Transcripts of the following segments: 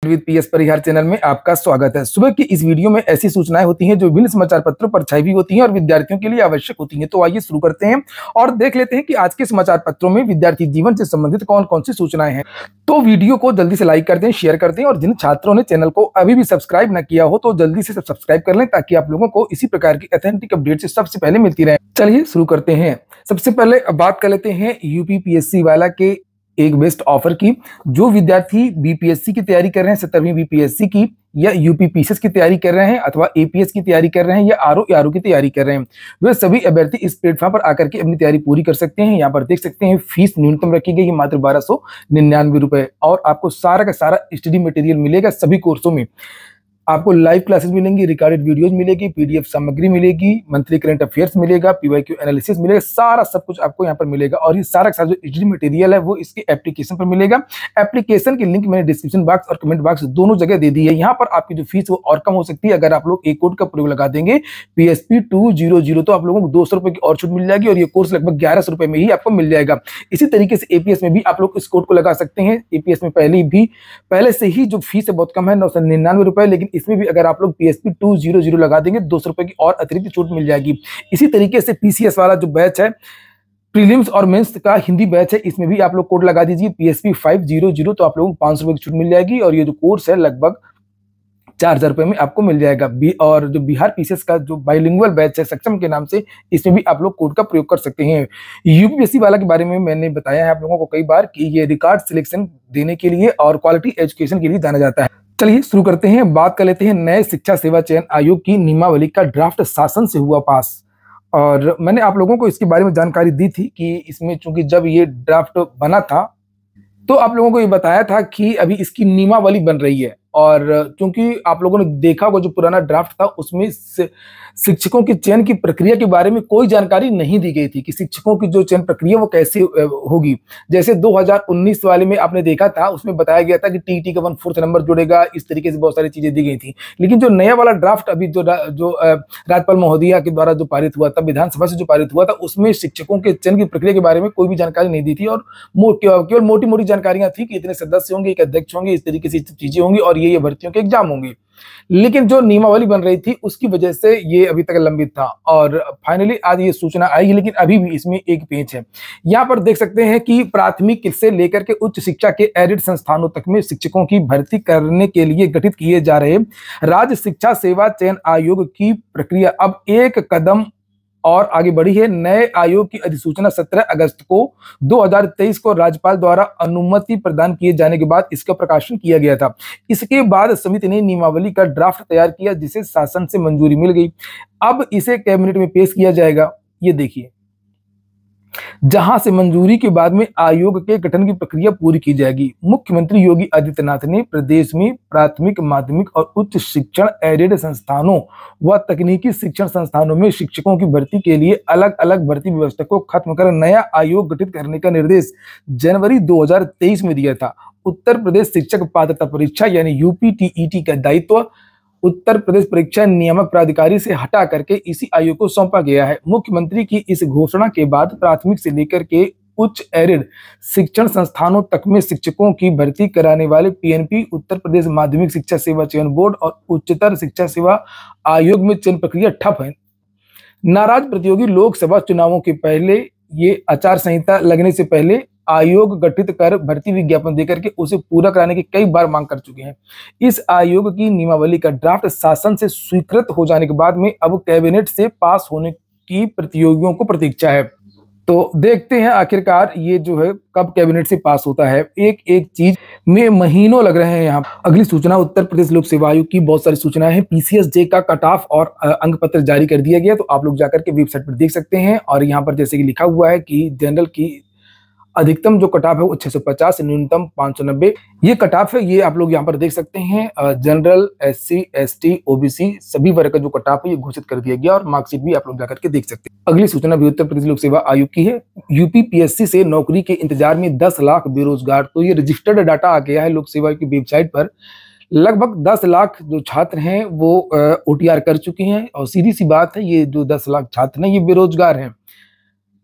With PS Parihar channel में आपका स्वागत है। सुबह की इस वीडियो में ऐसी सूचनाएं होती हैं जो विभिन्न समाचार पत्रों पर छाई हुई होती हैं और विद्यार्थियों के लिए आवश्यक होती हैं। तो आइए शुरू करते हैं और देख लेते हैं कि आज के समाचार पत्रों में विद्यार्थी जीवन से संबंधित कौन कौन सी सूचनाएं हैं। तो वीडियो को जल्दी से लाइक कर दें, शेयर कर दें और जिन छात्रों ने चैनल को अभी भी सब्सक्राइब न किया हो तो जल्दी से सब्सक्राइब कर लें ताकि आप लोगों को इसी प्रकार की ऑथेंटिक अपडेट से सबसे पहले मिलती रहे। चलिए शुरू करते हैं। सबसे पहले बात कर लेते हैं यूपीपीएससी वाला के एक बेस्ट ऑफर की। जो विद्यार्थी बीपीएससी की तैयारी कर रहे हैं, 17वीं बीपीएससी की, या यूपीपीसीएस की तैयारी कर रहे हैं अथवा एपीएस की तैयारी कर रहे हैं या आरओ की तैयारी कर रहे हैं, वे सभी अभ्यर्थी इस प्लेटफॉर्म पर आकर के अपनी तैयारी पूरी कर सकते हैं। यहाँ पर देख सकते हैं फीस न्यूनतम रखी गई है मात्र 1299 रुपए और आपको सारा का सारा स्टडी मटेरियल मिलेगा। सभी कोर्सों में आपको लाइव क्लासेस मिलेंगी, रिकॉर्डेड वीडियोज मिलेगी, पीडीएफ सामग्री मिलेगी, मंथली करंट अफेयर्स मिलेगा, पीवाईक्यू एनालिसिस मिलेगा, सारा सब कुछ आपको यहाँ पर मिलेगा। और ये सारा जो स्टडी मटेरियल है वो इसके एप्लीकेशन पर मिलेगा। एप्लीकेशन की लिंक मैंने डिस्क्रिप्शन बॉक्स और कमेंट बॉक्स दोनों जगह दे दी है। यहाँ पर आपकी जो फीस वो और कम हो सकती है अगर आप लोग एक कोड का प्रयोग लगा देंगे PSP 200, तो आप लोगों को 200 रुपए की और छूट मिल जाएगी और ये कोर्स लगभग 1100 रुपए में ही आपको मिल जाएगा। इसी तरीके से एपीएस में भी आप लोग इस कोड को लगा सकते हैं। एपीएस में पहले से ही जो फीस है बहुत कम है, 999 रुपए, लेकिन इसमें भी अगर आप लोग PSP 200 लगा देंगे 200 रुपए की और अतिरिक्त छूट मिल जाएगी। इसी तरीके से पीसीएस वाला जो बैच है, प्रीलिम्स और मेंस का हिंदी बैच है, इसमें भी आप लोग कोड लगा दीजिए PSP 500, तो आप लोगों को 500 रुपए की छूट मिल जाएगी और ये जो कोर्स है लगभग 4000 रुपए में आपको मिल जाएगा। और जो बिहार पीसीएस का जो बाइलिंगुअल बैच है सक्षम के नाम से, इसमें भी आप लोग कोड का प्रयोग कर सकते हैं। यूपीएससी वाला के बारे में मैंने बताया है आप लोगों को कई बार कि ये रिकॉर्ड सिलेक्शन देने के लिए और क्वालिटी एजुकेशन के लिए जाना जाता है। चलिए शुरू करते हैं। बात कर लेते हैं नए शिक्षा सेवा चयन आयोग की नियमावली का ड्राफ्ट शासन से हुआ पास। और मैंने आप लोगों को इसके बारे में जानकारी दी थी कि इसमें चूंकि जब ये ड्राफ्ट बना था तो आप लोगों को ये बताया था कि अभी इसकी नियमावली बन रही है। और क्योंकि आप लोगों ने देखा होगा जो पुराना ड्राफ्ट था उसमें शिक्षकों की चयन की प्रक्रिया के बारे में कोई जानकारी नहीं दी गई थी कि शिक्षकों की जो चयन प्रक्रिया वो कैसे होगी। जैसे 2019 वाले में आपने देखा था उसमें बताया गया था कि टीटी का 1/4 नंबर जुड़ेगा, इस तरीके से बहुत सारी चीजें दी गई थी। लेकिन जो नया वाला ड्राफ्ट अभी जो राज्यपाल महोदया के द्वारा जो पारित हुआ था, विधानसभा से जो पारित हुआ था, उसमें शिक्षकों के चयन की प्रक्रिया के बारे में कोई भी जानकारी नहीं दी थी और केवल मोटी मोटी जानकारियां थी कि इतने सदस्य होंगे, एक अध्यक्ष होंगे, इस तरीके से चीजें होंगी और ये भर्तियों के एग्जाम होंगे। लेकिन जो नियमावली बन रही थी उसकी वजह से ये अभी तक लंबित था और फाइनली आज ये सूचना आई, लेकिन अभी भी इसमें एक पेच है। यहाँ पर देख सकते हैं कि प्राथमिक से लेकर के उच्च शिक्षा के एडेड संस्थानों तक में शिक्षकों की भर्ती करने के लिए गठित किए जा रहे राज्य शिक्षा सेवा चयन आयोग की प्रक्रिया अब एक कदम और आगे बढ़ी है। नए आयोग की अधिसूचना 17 अगस्त को 2023 को राज्यपाल द्वारा अनुमति प्रदान किए जाने के बाद इसका प्रकाशन किया गया था। इसके बाद समिति ने नियमावली का ड्राफ्ट तैयार किया जिसे शासन से मंजूरी मिल गई। अब इसे कैबिनेट में पेश किया जाएगा। ये देखिए, जहां से मंजूरी के बाद में आयोग के गठन की प्रक्रिया पूरी की जाएगी। मुख्यमंत्री योगी आदित्यनाथ ने प्रदेश में प्राथमिक, माध्यमिक और उच्च शिक्षण एडेड संस्थानों व तकनीकी शिक्षण संस्थानों में शिक्षकों की भर्ती के लिए अलग अलग भर्ती व्यवस्था को खत्म कर नया आयोग गठित करने का निर्देश जनवरी 2023 में दिया था। उत्तर प्रदेश शिक्षक पात्रता परीक्षा यानी यूपीटीईटी का दायित्व उत्तर प्रदेश परीक्षा नियामक प्राधिकारी से हटा करके इसी आयोग को सौंपा गया है। मुख्यमंत्री की इस घोषणा के बाद प्राथमिक से लेकर के उच्च एडेड शिक्षण संस्थानों तक में शिक्षकों की भर्ती कराने वाले पीएनपी, उत्तर प्रदेश माध्यमिक शिक्षा सेवा चयन बोर्ड और उच्चतर शिक्षा सेवा आयोग में चयन प्रक्रिया ठप है। नाराज प्रतियोगी लोकसभा चुनावों के पहले, ये आचार संहिता लगने से पहले आयोग गठित कर भर्ती विज्ञापन देकर के उसे पूरा कराने की कई बार मांग कर चुके हैं। इस आयोग की नियमावली का ड्राफ्ट शासन से स्वीकृत हो जाने के बाद में अब कैबिनेट से पास होने की प्रतियोगियों को प्रतीक्षा है। तो देखते हैं आखिरकार ये जो है कब कैबिनेट से पास होता है। एक एक चीज में महीनों लग रहे हैं। यहाँ अगली सूचना, उत्तर प्रदेश लोक सेवा आयोग की बहुत सारी सूचनाएं हैं। PCSJ का कट ऑफ और अंक पत्र जारी कर दिया गया, तो आप लोग जाकर के वेबसाइट पर देख सकते हैं। और यहाँ पर जैसे कि लिखा हुआ है कि जनरल की अधिकतम जो कट ऑफ है वो 650, न्यूनतम 590 ये कट ऑफ है। ये आप लोग यहाँ पर देख सकते हैं। जनरल, SC, ST, OBC सभी वर्ग का जो कट ऑफ है ये घोषित कर दिया गया और मार्कशीट भी आप लोग जाकर के देख सकते हैं। अगली सूचना भी उत्तर प्रदेश लोक सेवा आयोग की है। यूपीपीएससी से नौकरी के इंतजार में 10 लाख बेरोजगार। तो ये रजिस्टर्ड डाटा आ गया है लोक सेवा की वेबसाइट पर। लगभग 10 लाख जो छात्र हैं वो OTR कर चुके हैं और सीधी सी बात है ये जो 10 लाख छात्र हैं ये बेरोजगार हैं।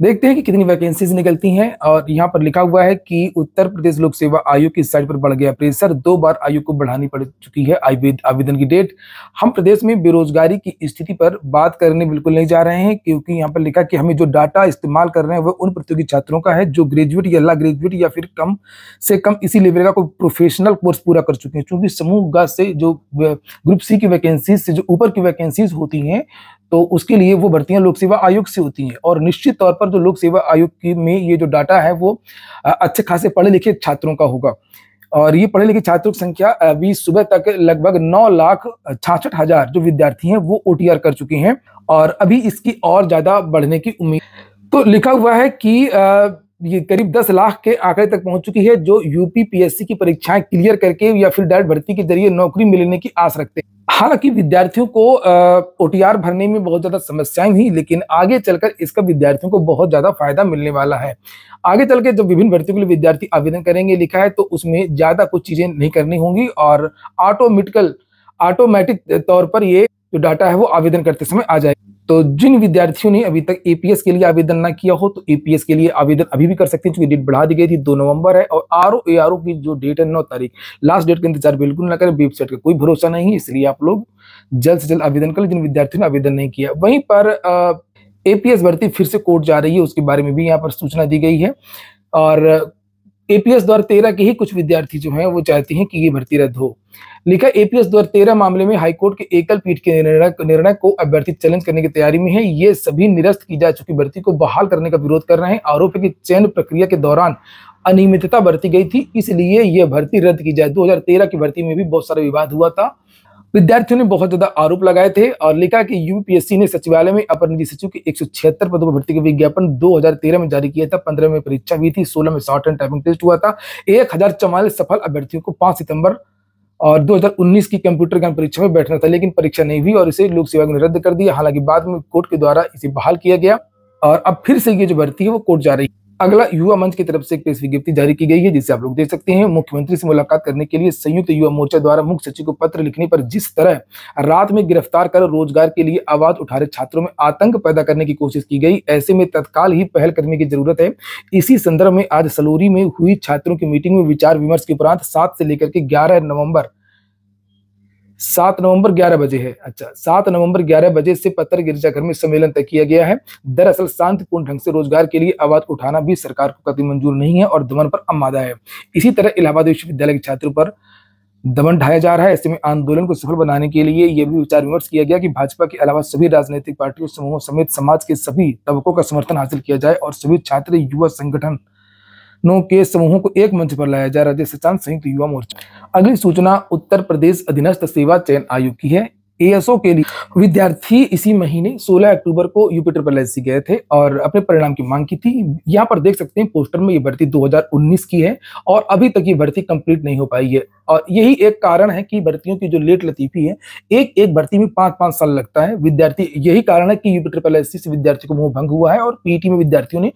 देखते हैं कि कितनी वैकेंसीज निकलती हैं। और यहाँ पर लिखा हुआ है कि उत्तर प्रदेश लोक सेवा आयोग की साइट पर बढ़ गया प्रेशर, 2 बार आयोग को बढ़ानी पड़ चुकी है आवेदन की डेट। हम प्रदेश में बेरोजगारी की स्थिति पर बात करने बिल्कुल नहीं जा रहे हैं, क्योंकि यहाँ पर लिखा कि हमें जो डाटा इस्तेमाल कर रहे हैं वह उन प्रतियोगी छात्रों का है जो ग्रेजुएट या ला ग्रेजुएट या फिर कम से कम इसी लेवल का कोई प्रोफेशनल कोर्स पूरा कर चुके हैं। क्योंकि समूह ग से जो ग्रुप सी की वैकेंसीज से जो ऊपर की वैकेंसीज होती हैं, तो उसके लिए वो भर्तियां लोक सेवा आयोग से होती हैं। और निश्चित तौर पर जो लोक सेवा आयोग की में ये जो डाटा है वो अच्छे खासे पढ़े लिखे छात्रों का होगा। और ये पढ़े लिखे छात्रों की संख्या अभी सुबह तक लगभग 9,66,000 जो विद्यार्थी हैं वो ओटीआर कर चुके हैं, और अभी इसकी और ज्यादा बढ़ने की उम्मीद। तो लिखा हुआ है कि ये करीब 10 लाख के आंकड़े तक पहुंच चुकी है जो यूपी पीएससी की परीक्षाएं क्लियर करके या फिर डायरेक्ट भर्ती के जरिए नौकरी मिलने की आस रखते हैं। हालांकि विद्यार्थियों को ओटीआर भरने में बहुत ज्यादा समस्याएं हुई, लेकिन आगे चलकर इसका विद्यार्थियों को बहुत ज्यादा फायदा मिलने वाला है। आगे चल के जब विभिन्न भर्तियों के लिए विद्यार्थी आवेदन करेंगे, लिखा है, तो उसमें ज्यादा कुछ चीजें नहीं करनी होंगी और ऑटोमेटिक तौर पर ये जो डाटा है वो आवेदन करते समय आ जाएगा। तो जिन विद्यार्थियों ने अभी तक एपीएस के लिए आवेदन ना किया हो, तो एपीएस के लिए आवेदन अभी भी कर सकते हैं, क्योंकि डेट बढ़ा दी गई थी, 2 नवंबर है। और आरओ एआरओ की जो डेट है 9 तारीख, लास्ट डेट का इंतजार बिल्कुल ना करें, वेबसाइट का कोई भरोसा नहीं है, इसलिए आप लोग जल्द से जल्द आवेदन करें जिन विद्यार्थियों ने आवेदन नहीं किया। वहीं पर एपीएस भर्ती फिर से कोर्ट जा रही है, उसके बारे में भी यहाँ पर सूचना दी गई है। और एपीएस 2013 के ही कुछ विद्यार्थी जो हैं वो चाहते हैं कि ये भर्ती रद्द हो। लिखा, एपीएस 2013 मामले में हाईकोर्ट के एकल पीठ के निर्णय को अभ्यर्थी चैलेंज करने की तैयारी में है। ये सभी निरस्त की जा चुकी भर्ती को बहाल करने का विरोध कर रहे हैं। आरोप है कि चयन प्रक्रिया के दौरान अनियमितता बरती गई थी, इसलिए यह भर्ती रद्द की जाए। 2013 की भर्ती में भी बहुत सारा विवाद हुआ था, विद्यार्थियों ने बहुत ज्यादा आरोप लगाए थे। और लिखा कि यूपीएससी ने सचिवालय में अपर निजी सचिव के 176 पदों पर भर्ती का विज्ञापन 2013 में जारी किया था। 15 में परीक्षा हुई थी, 16 में शॉर्ट एंड टाइपिंग टेस्ट हुआ था। 1044 सफल अभ्यर्थियों को 5 सितंबर और 2019 की कंप्यूटर ज्ञान परीक्षा में बैठना था, लेकिन परीक्षा नहीं हुई और इसे लोक सेवा आयोग ने रद्द कर दिया। हालांकि बाद में कोर्ट के द्वारा इसे बहाल किया गया और अब फिर से ये जो भर्ती है वो कोर्ट जा रही है। अगला युवा मंच की तरफ से एक प्रेस विज्ञप्ति जारी की गई है, जिसे आप लोग देख सकते हैं। मुख्यमंत्री से मुलाकात करने के लिए संयुक्त युवा मोर्चा द्वारा मुख्य सचिव को पत्र लिखने पर जिस तरह रात में गिरफ्तार कर रोजगार के लिए आवाज उठा रहे छात्रों में आतंक पैदा करने की कोशिश की गई, ऐसे में तत्काल ही पहल करने की जरूरत है। इसी संदर्भ में आज सलूरी में हुई छात्रों की मीटिंग में विचार विमर्श के उपरांत 7 से लेकर के 7 नवंबर 11 बजे है। अच्छा, 7 नवंबर 11 बजे से पत्थर गिरजाघर में सम्मेलन तय किया गया है। दरअसल शांतिपूर्ण ढंग से रोजगार के लिए आवाज उठाना भी सरकार को कतई मंजूर नहीं है और दमन पर आमादा है। इसी तरह इलाहाबाद विश्वविद्यालय के छात्रों पर दमन ढाया जा रहा है। ऐसे में आंदोलन को सफल बनाने के लिए यह भी विचार विमर्श किया गया कि भाजपा के अलावा सभी राजनीतिक पार्टियों समूहों समेत समाज के सभी तबकों का समर्थन हासिल किया जाए और सभी छात्र युवा संगठन के समूहों को एक मंच पर लाया जा रहा है। संयुक्त युवा मोर्चा। अगली सूचना उत्तर प्रदेश अधीनस्थ सेवा चयन आयोग की है। एएसओ के लिए विद्यार्थी इसी महीने 16 अक्टूबर को यूपीएससी गए थे और अपने परिणाम की मांग की थी। यहाँ पर देख सकते हैं पोस्टर में ये भर्ती 2019 की है और अभी तक ये भर्ती कंप्लीट नहीं हो पाई है। और यही एक कारण है कि भर्तियों की जो लेट लतीफी है, एक भर्ती में 5-5 साल लगता है। विद्यार्थी यही कारण है कि यूपीएससी से विद्यार्थी को मोह भंग हुआ है और पीटी में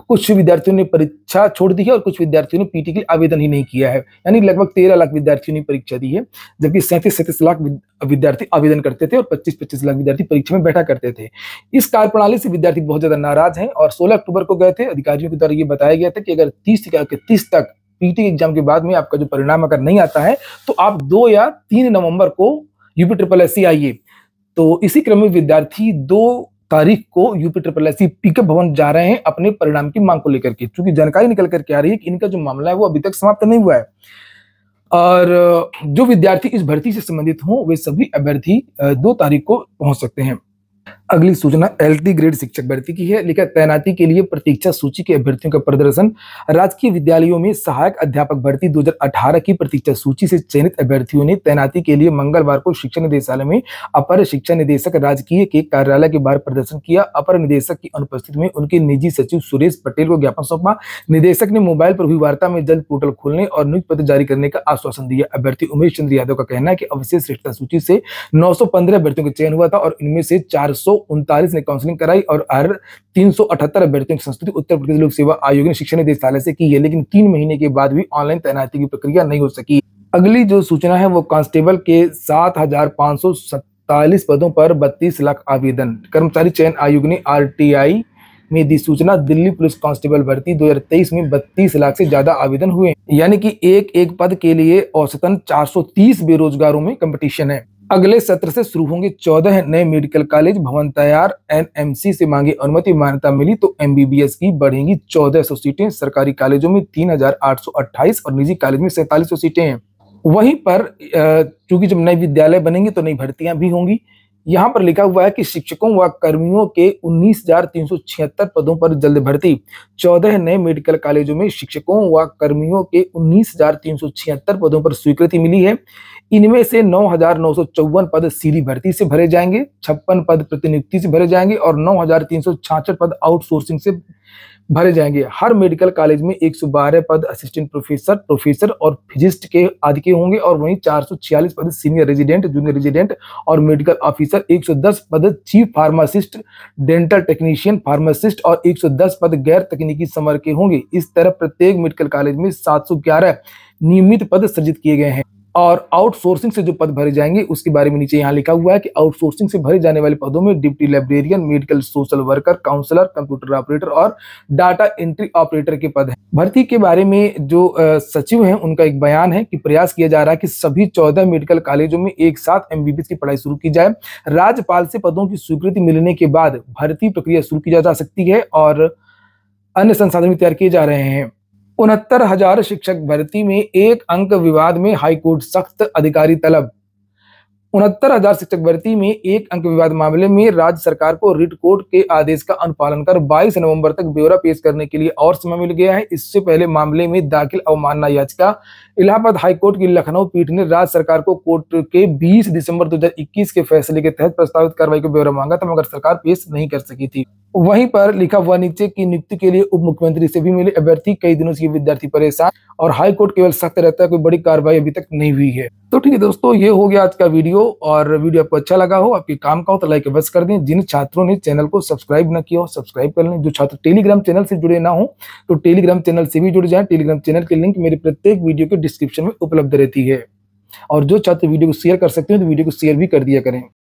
कुछ विद्यार्थियों ने परीक्षा छोड़ दी है और कुछ विद्यार्थियों ने पीटी के लिए आवेदन ही नहीं किया है। यानी लगभग 13 लाख विद्यार्थियों ने परीक्षा दी है, जबकि 37 लाख विद्यार्थी आवेदन करते थे और 25 लाख विद्यार्थी परीक्षा में बैठा करते थे। इस कार्यप्रणाली से विद्यार्थी बहुत ज्यादा नाराज हैं और 16 अक्टूबर को गए थे। अधिकारियों के द्वारा ये बताया गया था कि अगर 30 तक पीटी एग्जाम के बाद में आपका जो परिणाम अगर नहीं आता है तो आप 2 या 3 नवंबर को यूपीएससी आइए। तो इसी क्रम में विद्यार्थी 2 तारीख को यूपीएससी पिकअप भवन जा रहे हैं अपने परिणाम की मांग को लेकर के, क्योंकि जानकारी निकल करके आ रही है कि इनका जो मामला है वो अभी तक समाप्त नहीं हुआ है। और जो विद्यार्थी इस भर्ती से संबंधित हों वे सभी अभ्यर्थी 2 तारीख को पहुंच सकते हैं। अगली सूचना एलटी ग्रेड शिक्षक भर्ती की है। लिखा, तैनाती के लिए प्रतीक्षा सूची के अभ्यर्थियों का प्रदर्शन। राजकीय विद्यालयों में सहायक अध्यापक भर्ती 2018 की प्रतीक्षा सूची से चयनित अभ्यर्थियों ने तैनाती के लिए मंगलवार को शिक्षा निदेशालय में अपर शिक्षा निदेशक राजकीय के कार्यालय के बाहर प्रदर्शन किया। अपर निदेशक की अनुपस्थिति में उनके निजी सचिव सुरेश पटेल को ज्ञापन सौंपा। निदेशक ने मोबाइल पर हुई वार्ता में जल्द पोर्टल खोलने और नियुक्ति पत्र जारी करने का आश्वासन दिया। अभ्यर्थी उमेश चंद्र यादव का कहना है कि अवशेष रिक्तता सूची से 915 अभ्यर्थियों का चयन हुआ था और इनमें से 439 ने काउंसलिंग कराई और 378 अभ्यर्थियों की संस्तुति उत्तर प्रदेश लोक सेवा आयोग ने शिक्षा निदेशालय से की है, लेकिन 3 महीने के बाद भी ऑनलाइन तैनाती की प्रक्रिया नहीं हो सकी। अगली जो सूचना है वो कांस्टेबल के 7,547 पदों पर 32 लाख आवेदन। कर्मचारी चयन आयोग ने आरटीआई में दी सूचना। दिल्ली पुलिस कांस्टेबल भर्ती 2023 में 32 लाख से ज्यादा आवेदन हुए, यानी कि एक एक पद के लिए औसतन 430 बेरोजगारों में कंपटीशन है। अगले सत्र से शुरू होंगे 14 नए मेडिकल कॉलेज, भवन तैयार, एनएमसी से मांगी अनुमति, मान्यता मिली तो एमबीबीएस की बढ़ेंगी 1400 सीटें। सरकारी कॉलेजों में 3828 और निजी कॉलेज में 4700 सीटें हैं। वहीं पर चूंकि जब नए विद्यालय बनेंगे तो नई भर्तियां भी होंगी। यहाँ पर लिखा हुआ है कि शिक्षकों व कर्मियों के 19,376 पदों पर जल्द भर्ती। 14 नए मेडिकल कॉलेजों में शिक्षकों व कर्मियों के 19,376 पदों पर स्वीकृति मिली है। इनमें से 9,954 पद सीधी भर्ती से भरे जाएंगे, 56 पद प्रतिनियुक्ति से भरे जाएंगे और 9,366 पद आउटसोर्सिंग से भरे जाएंगे। हर मेडिकल कॉलेज में 112 पद असिस्टेंट प्रोफेसर, प्रोफेसर और फिजिस्ट के आदि के होंगे और वहीं 446 पद सीनियर रेजिडेंट, जूनियर रेजिडेंट और मेडिकल ऑफिसर, 110 पद chief pharmacist, dental technician, pharmacist और 110 पद गैर तकनीकी समर के होंगे। इस तरह प्रत्येक मेडिकल कॉलेज में 711 नियमित पद सृजित किए गए हैं। और आउटसोर्सिंग से जो पद भरे जाएंगे उसके बारे में नीचे यहाँ लिखा हुआ है कि आउटसोर्सिंग से भरे जाने वाले पदों में deputy librarian, medical social worker, counsellor, computer operator और डाटा एंट्री ऑपरेटर के पद हैं। भर्ती के बारे में जो सचिव हैं उनका एक बयान है कि प्रयास किया जा रहा है कि सभी 14 मेडिकल कॉलेजों में एक साथ एमबीबीएस की पढ़ाई शुरू की जाए। राज्यपाल से पदों की स्वीकृति मिलने के बाद भर्ती प्रक्रिया शुरू की जा सकती है और अन्य संसाधन भी तैयार किए जा रहे हैं। 69,000 शिक्षक भर्ती में 1 अंक विवाद में हाईकोर्ट सख्त, अधिकारी तलब। 69,000 शिक्षक भर्ती में 1 अंक विवाद मामले में राज्य सरकार को रिट कोर्ट के आदेश का अनुपालन कर 22 नवंबर तक ब्यौरा पेश करने के लिए और समय मिल गया है। इससे पहले मामले में दाखिल अवमानना याचिका इलाहाबाद हाईकोर्ट की लखनऊ पीठ ने राज्य सरकार को कोर्ट के 20 दिसंबर 2021 के फैसले के तहत प्रस्तावित कार्रवाई का ब्यौरा मांगा था, मगर सरकार पेश नहीं कर सकी थी। वहीं पर लिखा हुआ नीचे की नियुक्ति के लिए उप मुख्यमंत्री से भी मिले अभ्यर्थी। कई दिनों से विद्यार्थी परेशान और हाईकोर्ट केवल सख्त रहता है, कोई बड़ी कार्रवाई अभी तक नहीं हुई है। तो ठीक है दोस्तों, ये हो गया आज का वीडियो। और वीडियो आपको अच्छा लगा हो, आपके काम का हो तो लाइक अवश्य कर दें। जिन छात्रों ने चैनल को सब्सक्राइब न किया हो सब्सक्राइब कर लें। जो छात्र टेलीग्राम चैनल से जुड़े ना हो तो टेलीग्राम चैनल से भी जुड़ जाएं। टेलीग्राम चैनल की लिंक मेरे प्रत्येक वीडियो के डिस्क्रिप्शन में उपलब्ध रहती है। और जो छात्र वीडियो को शेयर कर सकते हैं तो वीडियो को शेयर भी कर दिया करें।